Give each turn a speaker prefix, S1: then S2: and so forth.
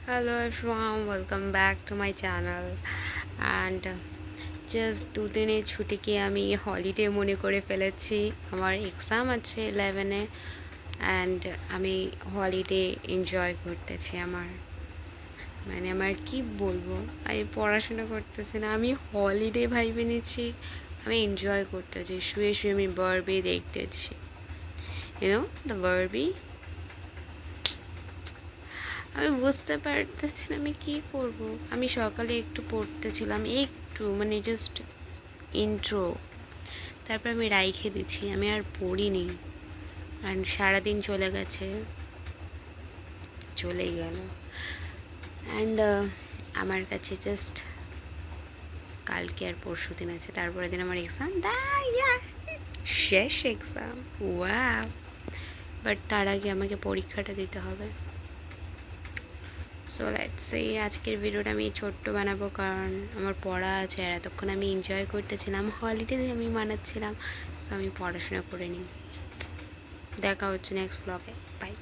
S1: Hello everyone, welcome back to my channel. And just দুদিনের ছুটিকে আমি holiday মনে করে ফেলেছি। আমার এক্সাম আছে 11-এ অ্যান্ড আমি হলিডে এনজয় করতেছি। আমার কি বলবো, আমি পড়াশোনা করতেছি না, আমি হলিডে ভাইবে নিচ্ছি, আমি এনজয় করতেছি। শুয়ে শুয়ে আমি বারবি দেখতেছি, দ্য বারবি। আমি বুঝতে পারতেছি না আমি কী করব। আমি সকালে একটু পড়তেছিলাম, একটু জাস্ট ইন্ট্রো, তারপর আমি রাইখে দিচ্ছি, আমি আর পড়িনি। অ্যান্ড সারাদিন চলে গেছে, চলেই গেল। অ্যান্ড আমার কাছে জাস্ট কালকে আর পরশু দিন আছে, তারপরের দিন আমার এক্সাম, শেষ এক্সাম। ওয়াও! বাট তার আগে আমাকে পরীক্ষাটা দিতে হবে। So let's see. আজকের ভিডিওটা আমি ছোট্ট বানাবো কারণ আমার পড়া আছে, আর এতক্ষণ আমি এনজয় করতেছিলাম, হলিডে আমি মানাচ্ছিলাম। সো আমি পড়াশোনা করে নিই। দেখা হচ্ছে নেক্সট ব্লগে। বাই।